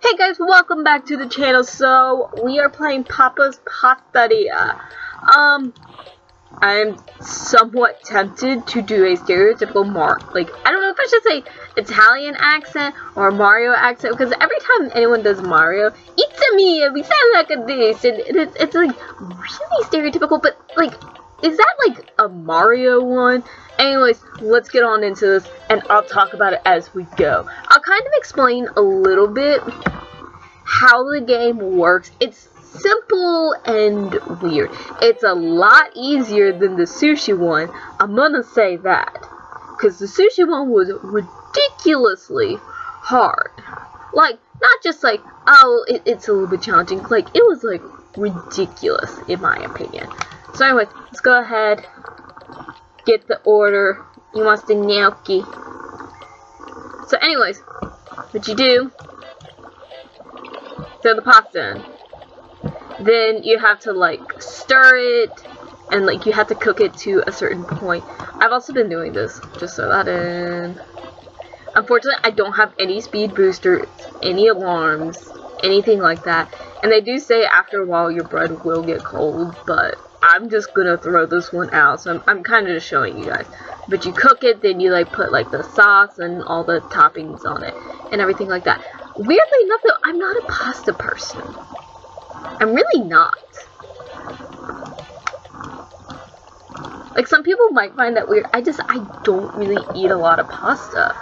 Hey guys, welcome back to the channel. So, we are playing Papa's Pastaria. I'm somewhat tempted to do a stereotypical I don't know if I should say Italian accent or Mario accent, because every time anyone does Mario, it's a me, and we sound like a this, and it's like really stereotypical, but like, is that like a Mario one? Anyways, let's get on into this, and I'll talk about it as we go. I'll kind of explain a little bit how the game works. It's simple and weird. It's a lot easier than the sushi one. I'm gonna say that, because the sushi one was ridiculously hard. Like, not just like, oh, it's a little bit challenging. Like, it was like ridiculous in my opinion. So anyways, let's go ahead, get the order. You want the gnocchi. So anyways, what you do, throw the pasta in. Then you have to like stir it, and like you have to cook it to a certain point. I've also been doing this. Just throw that in. Unfortunately, I don't have any speed boosters, any alarms, anything like that. And they do say after a while your bread will get cold, but I'm just gonna throw this one out. So I'm kind of just showing you guys. But you cook it, then you like put like the sauce and all the toppings on it and everything like that. Weirdly enough though, I'm not a pasta person. I'm really not. Like, some people might find that weird. I don't really eat a lot of pasta.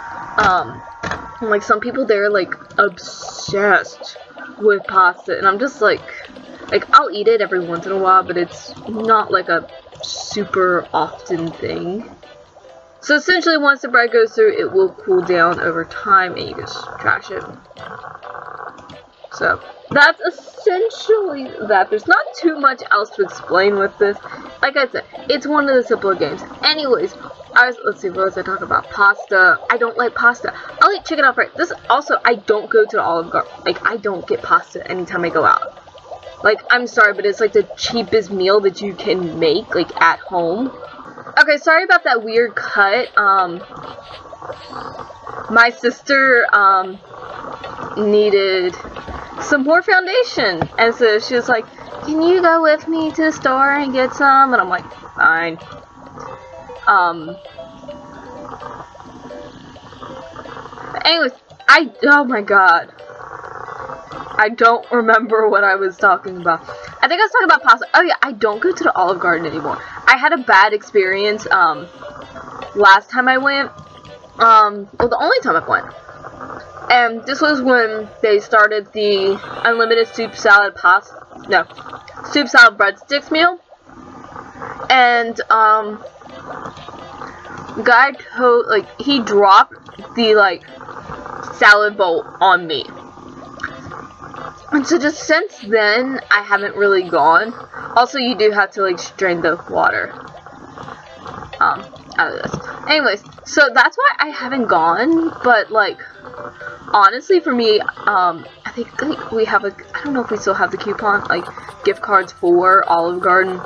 And like some people, they're like obsessed with pasta, and I'm just like I'll eat it every once in a while, but it's not like a super often thing. So essentially, once the bread goes through, it will cool down over time, and you just trash it. So that's essentially that. There's not too much else to explain with this. Like I said, it's one of the simpler games. Anyways, let's see, what was I talking about? Pasta. I don't like pasta. I'll eat chicken alfredo. This also, I don't go to the Olive Garden. Like, I don't get pasta anytime I go out. Like, I'm sorry, but it's like the cheapest meal that you can make, like, at home. Okay, sorry about that weird cut. My sister, needed some more foundation, and so she was like, can you go with me to the store and get some? And I'm like, fine. Anyways, oh my god, I don't remember what I was talking about. I think I was talking about pasta. Oh yeah, I don't go to the Olive Garden anymore. I had a bad experience last time I went. Well, the only time I went. And this was when they started the unlimited soup salad breadsticks meal. And guy he dropped the like salad bowl on me. And so just since then, I haven't really gone. Also, you do have to like strain the water out of this. Anyways, so that's why I haven't gone. But like, honestly, for me, I think like we have I don't know if we still have the coupon, like gift cards for Olive Garden.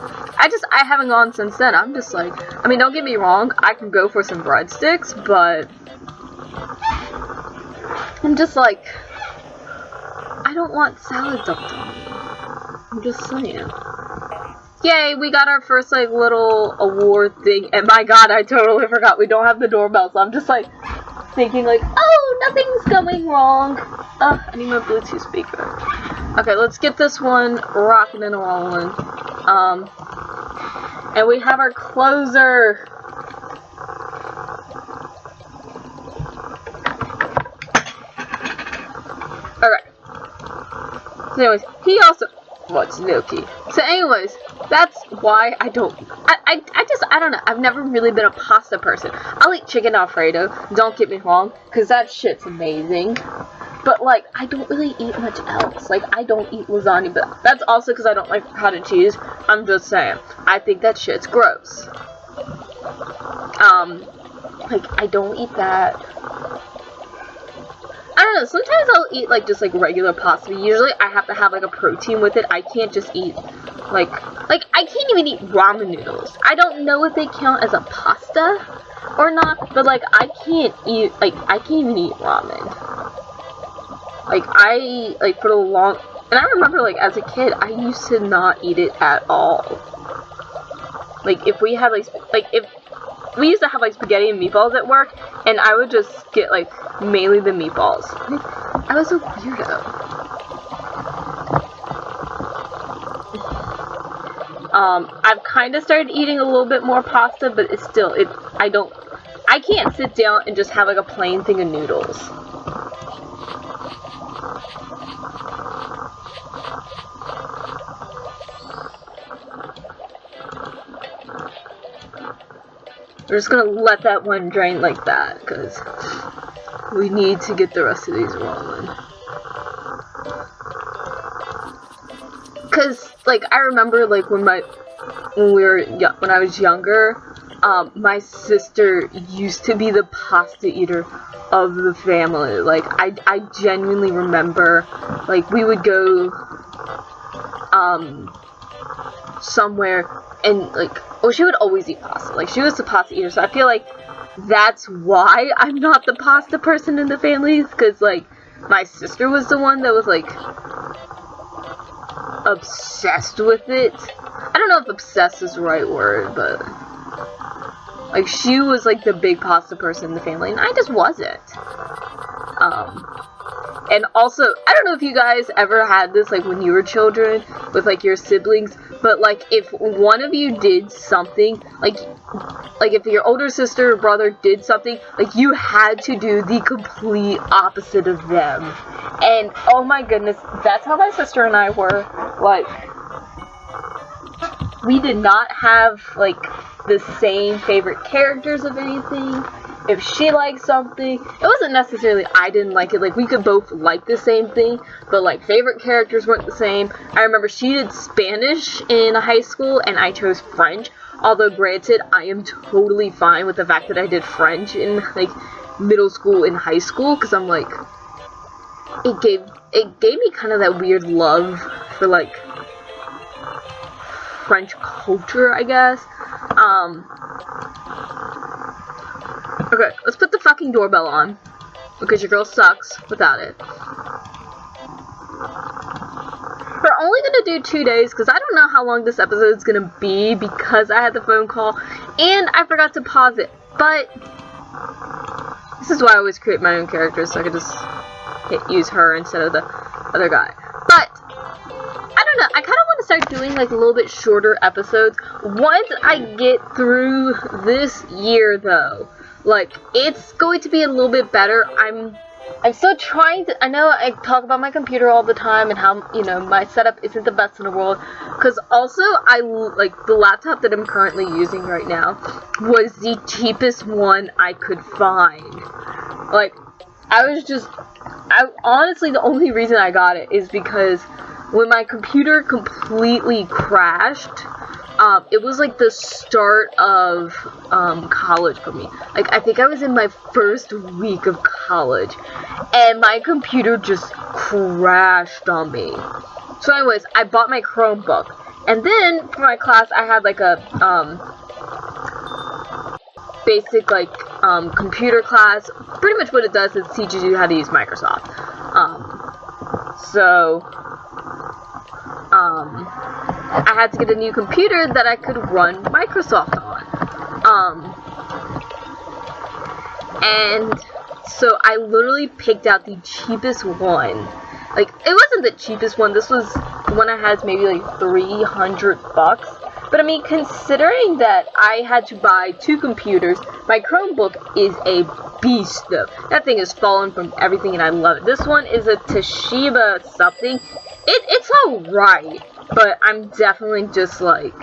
I haven't gone since then. I'm just like, I mean, don't get me wrong, I can go for some breadsticks, but I'm just like, I don't want salad dumped on me. I'm just saying. Yay, we got our first like little award thing, and my god, I totally forgot we don't have the doorbell, so I'm just like thinking like, oh, nothing's going wrong. I need my Bluetooth speaker. Okay, let's get this one rocking and rolling. And we have our closer. Alright. So anyways, he also wants gnocchi. So anyways, that's why I don't know. I've never really been a pasta person. I'll eat chicken alfredo, don't get me wrong, because that shit's amazing. But like, I don't really eat much else. Like, I don't eat lasagna, but that's also because I don't like cottage cheese. I'm just saying. I think that shit's gross. Like, I don't eat that. I don't know, sometimes I'll eat like just like regular pasta. Usually I have to have like a protein with it. I can't just eat like I can't even eat ramen noodles. I don't know if they count as a pasta or not, but like I can't even eat ramen. Like, for the long, and I remember, like, as a kid, I used to not eat it at all. Like, if we had, if we used to have, like, spaghetti and meatballs at work, and I would just get, like, mainly the meatballs. I was a weirdo. I've kind of started eating a little bit more pasta, but it's still, I can't sit down and just have, like, a plain thing of noodles. We're just gonna let that one drain like that, because we need to get the rest of these rolling. Because, like, I remember, like, when I was younger, my sister used to be the pasta eater of the family. Like, I genuinely remember, like, we would go, somewhere, and, like, well, she would always eat pasta. Like, she was the pasta eater, so I feel like that's why I'm not the pasta person in the family, because, like, my sister was the one that was, like, obsessed with it. I don't know if obsessed is the right word, but, like, she was, like, the big pasta person in the family, and I just wasn't. And also, I don't know if you guys ever had this, like, when you were children, with, like, your siblings, but, like, if one of you did something, like, if your older sister or brother did something, like, you had to do the complete opposite of them. And, oh my goodness, that's how my sister and I were. Like, we did not have, like, the same favorite characters of anything. If she liked something, it wasn't necessarily I didn't like it, like, we could both like the same thing, but, like, favorite characters weren't the same. I remember she did Spanish in high school, and I chose French, although, granted, I am totally fine with the fact that I did French in, like, middle school and high school, because I'm, like, it gave me kind of that weird love for, like, French culture, I guess. Okay, let's put the fucking doorbell on, because your girl sucks without it. We're only gonna do 2 days, because I don't know how long this episode is gonna be, because I had the phone call, and I forgot to pause it, but this is why I always create my own characters, so I could just use her instead of the other guy. But I don't know, I kind of want to start doing, like, a little bit shorter episodes once I get through this year, though. Like, it's going to be a little bit better. I'm still trying to, I know I talk about my computer all the time and how, you know, my setup isn't the best in the world, because also, the laptop that I'm currently using right now was the cheapest one I could find. Like, honestly, the only reason I got it is because when my computer completely crashed, it was, like, the start of, college for me. Like, I think I was in my first week of college, and my computer just crashed on me. So anyways, I bought my Chromebook, and then, for my class, I had, like, a, basic, like, computer class. Pretty much what it does is it teaches you how to use Microsoft. I had to get a new computer that I could run Microsoft on. And so I literally picked out the cheapest one. Like, it wasn't the cheapest one. This was the one I had maybe like $300. But I mean, considering that I had to buy 2 computers, my Chromebook is a beast though. That thing has fallen from everything and I love it. This one is a Toshiba something. It's alright, but I'm definitely just like,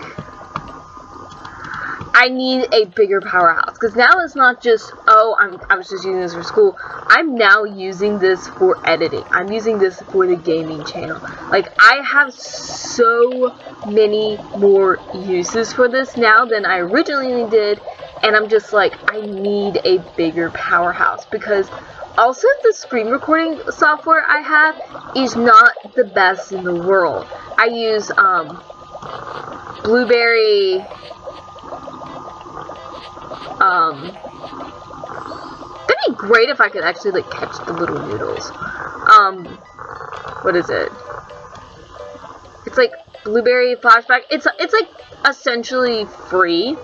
I need a bigger powerhouse, because now it's not just, oh, I was just using this for school. I'm now using this for editing. I'm using this for the gaming channel. Like, I have so many more uses for this now than I originally did, and I'm just like, I need a bigger powerhouse, because also the screen recording software I have is not the best in the world. I use, Blueberry, that'd be great if I could actually, like, catch the little noodles. what is it? It's like Blueberry Flashback. It's like essentially free.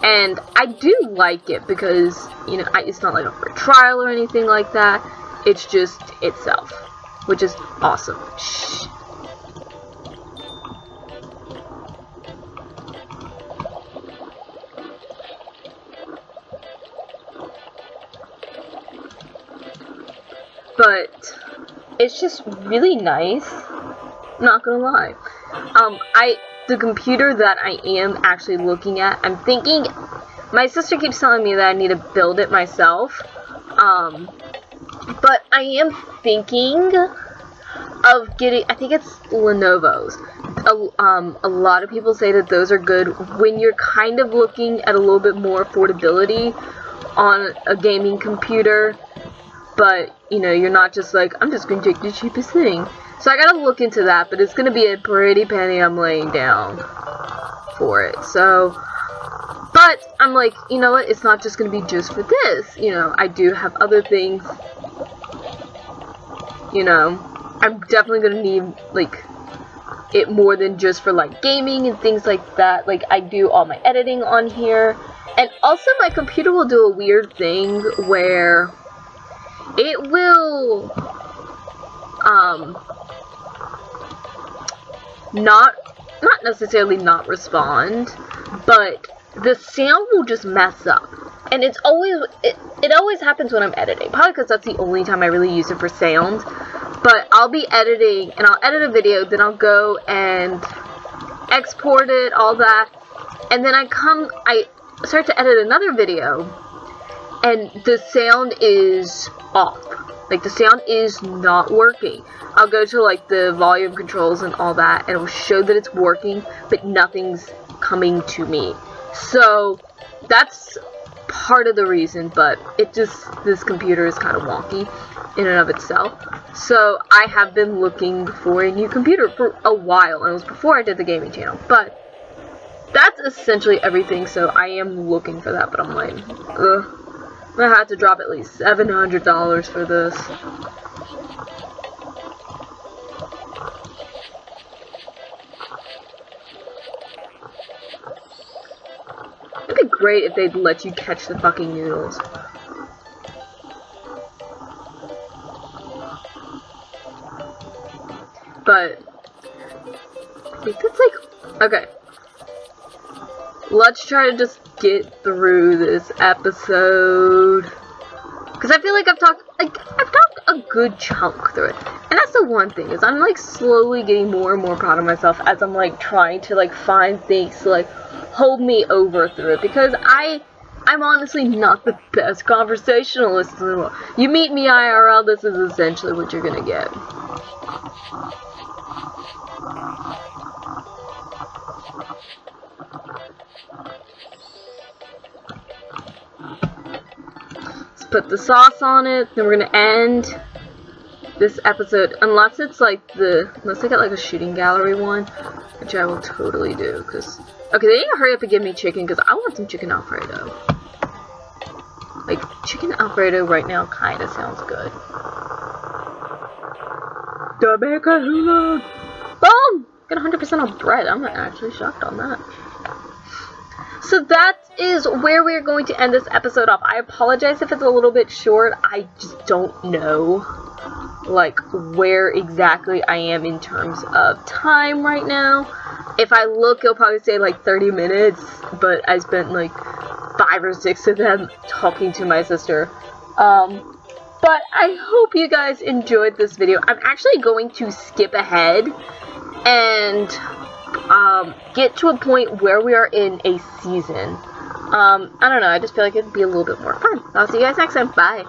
And I do like it because, you know, it's not like a free trial or anything like that. It's just itself, which is awesome. Shh. But it's just really nice, not gonna lie. The computer that I am actually looking at, I'm thinking, my sister keeps telling me that I need to build it myself, but I am thinking of getting, I think it's Lenovo's. A lot of people say that those are good when you're kind of looking at a little bit more affordability on a gaming computer, but, you know, you're not just like, I'm just going to take the cheapest thing. So I gotta look into that, but it's gonna be a pretty penny I'm laying down for it. So, but I'm like, you know what, it's not just gonna be just for this. You know, I do have other things. You know, I'm definitely gonna need, like, it more than just for, like, gaming and things like that. Like, I do all my editing on here. And also my computer will do a weird thing where it will, not necessarily not respond, but the sound will just mess up. And it's always, it always happens when I'm editing, probably because that's the only time I really use it for sound. But I'll be editing, and I'll edit a video, then I'll go and export it, all that, and then I start to edit another video, and the sound is off. Like, the sound is not working. I'll go to, like, the volume controls and all that, and it will show that it's working, but nothing's coming to me. So, that's part of the reason, but it just, this computer is kind of wonky in and of itself. So, I have been looking for a new computer for a while, and it was before I did the gaming channel, but that's essentially everything, so I am looking for that, but I'm like, ugh. I had to drop at least $700 for this. It'd be great if they'd let you catch the fucking noodles. But I think that's like, okay. Let's try to just get through this episode, because I feel like I've talked a good chunk through it, and that's the one thing, is I'm like slowly getting more and more proud of myself as I'm like trying to like find things to like hold me over through it, because I'm honestly not the best conversationalist in the world. You meet me IRL, this is essentially what you're gonna get. Put the sauce on it, then we're gonna end this episode, unless it's like unless I get like a shooting gallery one, which I will totally do, because, okay, they need to hurry up and give me chicken, because I want some chicken Alfredo. Like, chicken Alfredo right now kind of sounds good. Boom! Get 100% on bread, I'm actually shocked on that. So that is where we're going to end this episode off. I apologize if it's a little bit short. I just don't know, like, where exactly I am in terms of time right now. If I look, it'll probably say, like, 30 minutes, but I spent, like, 5 or 6 of them talking to my sister. But I hope you guys enjoyed this video. I'm actually going to skip ahead and get to a point where we are in a season. I don't know, I just feel like it'd be a little bit more fun. I'll see you guys next time. Bye.